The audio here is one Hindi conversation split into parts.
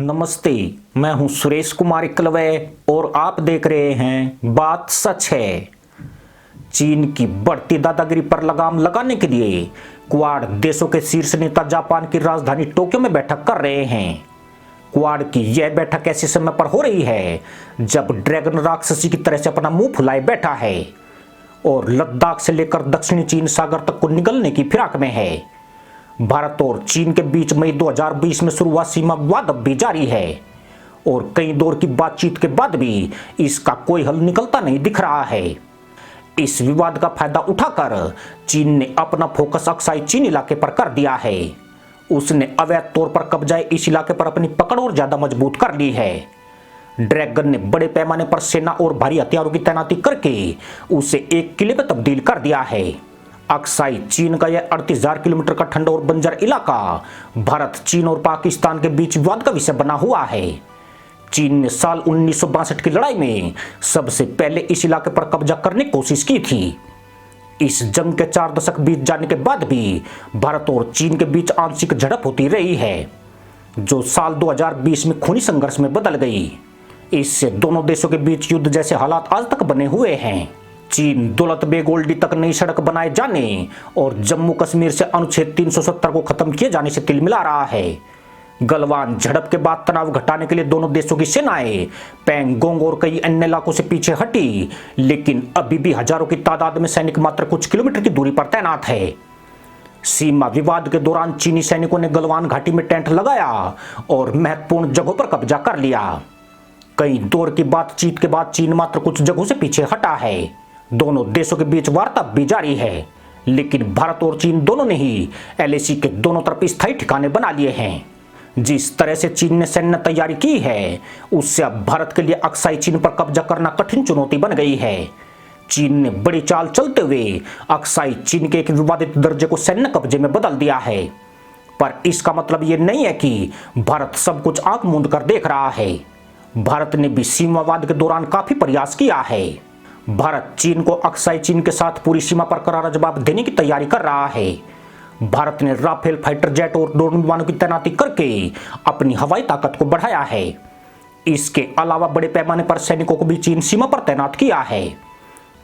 नमस्ते, मैं हूं सुरेश कुमार इकलवे और आप देख रहे हैं बात सच है। चीन की बढ़ती दादागिरी पर लगाम लगाने के लिए क्वाड देशों के शीर्ष नेता जापान की राजधानी टोक्यो में बैठक कर रहे हैं। क्वाड की यह बैठक ऐसे समय पर हो रही है जब ड्रैगन राक्षसी की तरह से अपना मुंह फुलाए बैठा है और लद्दाख से लेकर दक्षिणी चीन सागर तक को निगलने की फिराक में है। भारत और चीन के बीच मई 2020 में शुरू हुआ सीमा विवाद अब भी जारी है और कई दौर की बातचीत के बाद भी इसका कोई हल निकलता नहीं दिख रहा है। इस विवाद का फायदा उठाकर चीन ने अपना फोकस अक्साई चीन इलाके पर कर दिया है। उसने अवैध तौर पर कब्जाए इस इलाके पर अपनी पकड़ और ज्यादा मजबूत कर ली है। ड्रैगन ने बड़े पैमाने पर सेना और भारी हथियारों की तैनाती करके उसे एक किले में तब्दील कर दिया है। अक्साई चीन का यह 38,000 किलोमीटर का ठंडा और बंजर इलाका भारत, चीन और पाकिस्तान के बीच विवाद का विषय बना हुआ है। चीन ने साल 1962 की लड़ाई में सबसे पहले इस इलाके पर कब्जा करने की कोशिश की थी। इस जंग के 4 दशक बीत जाने के बाद भी भारत और चीन के बीच आंशिक झड़प होती रही है, जो साल 2020 में खूनी संघर्ष में बदल गई। इससे दोनों देशों के बीच युद्ध जैसे हालात आज तक बने हुए हैं। चीन दौलत बेग ओल्डी तक नई सड़क बनाए जाने और जम्मू कश्मीर से अनुच्छेद 370 को खत्म किए जाने से तिलमिला रहा है। गलवान झड़प के बाद तनाव घटाने के लिए दोनों देशों की सेनाएं पैंगोंग और कई अन्य इलाकों से पीछे हटी, लेकिन अभी भी हजारों की तादाद में सैनिक मात्र कुछ किलोमीटर की दूरी पर तैनात है। सीमा विवाद के दौरान चीनी सैनिकों ने गलवान घाटी में टेंट लगाया और महत्वपूर्ण जगहों पर कब्जा कर लिया। कई दौर की बातचीत के बाद चीन मात्र कुछ जगहों से पीछे हटा है। दोनों देशों के बीच वार्ता भी जारी है, लेकिन भारत और चीन दोनों ने ही एलएसी के दोनों तरफ स्थायी ठिकाने बना लिए हैं। जिस तरह से चीन ने सैन्य तैयारी की है, उससे अब भारत के लिए अक्साई चीन पर कब्जा करना कठिन चुनौती बन गई है। चीन ने बड़ी चाल चलते हुए अक्साई चीन के एक विवादित दर्जे को सैन्य कब्जे में बदल दिया है, पर इसका मतलब यह नहीं है कि भारत सब कुछ आंख मूंद कर देख रहा है। भारत ने भी सीमावाद के दौरान काफी प्रयास किया है। भारत चीन को अक्साई चीन के साथ पूरी सीमा पर करारा जवाब देने की तैयारी कर रहा है। भारत ने राफेल फाइटर जेट और ड्रोन विमानों की तैनाती करके अपनी हवाई ताकत को बढ़ाया है। इसके अलावा बड़े पैमाने पर सैनिकों को भी चीन सीमा पर तैनात किया है।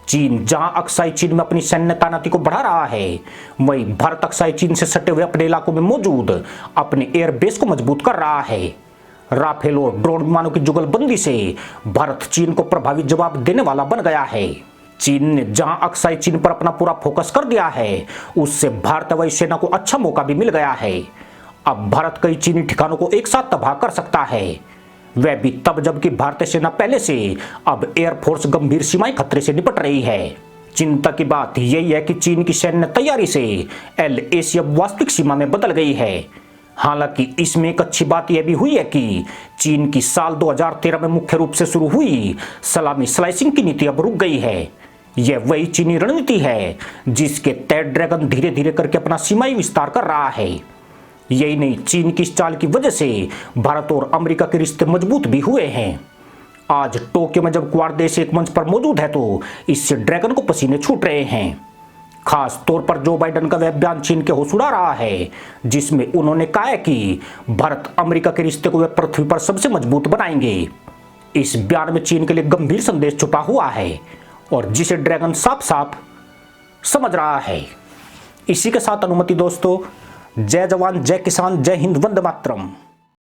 चीन जहां अक्साई चीन में अपनी सैन्य तैनाती को बढ़ा रहा है, वहीं भारत अक्साई चीन से सटे हुए अपने इलाकों में मौजूद अपने एयरबेस को मजबूत कर रहा है। राफेल और ड्रोन विमानों की जुगलबंदी से भारत चीन को प्रभावी जवाब देने वाला बन गया है। चीन ने जहां अक्साई चीन पर अपना पूरा फोकस कर दिया है, उससे भारत वायुसेना को अच्छा मौका भी मिल गया है। अब भारत कई चीनी ठिकानों को एक साथ तबाह कर सकता है, वह भी तब जबकि भारतीय सेना पहले से अब एयरफोर्स गंभीर सीमाई खतरे से निपट रही है। चिंता की बात यही है कि चीन की सैन्य तैयारी से एलएसी अब वास्तविक सीमा में बदल गई है। हालांकि इसमें एक अच्छी बात यह भी हुई है कि चीन की साल 2013 में मुख्य रूप से शुरू हुई सलामी स्लाइसिंग की नीति अब रुक गई है। यह वही चीनी रणनीति है जिसके तहत ड्रैगन धीरे धीरे करके अपना सीमाई विस्तार कर रहा है। यही नहीं, चीन की इस चाल की वजह से भारत और अमेरिका के रिश्ते मजबूत भी हुए हैं। आज टोक्यो में जब क्वाड देश एक मंच पर मौजूद है तो इससे ड्रैगन को पसीने छूट रहे हैं। खास तौर पर जो बाइडेन का वह बयान चीन के होश उड़ा रहा है, जिसमें उन्होंने कहा है कि भारत अमेरिका के रिश्ते को वे पृथ्वी पर सबसे मजबूत बनाएंगे। इस बयान में चीन के लिए गंभीर संदेश छुपा हुआ है और जिसे ड्रैगन साफ साफ समझ रहा है। इसी के साथ अनुमति दोस्तों, जय जवान, जय किसान, जय हिंद, वंदे मातरम।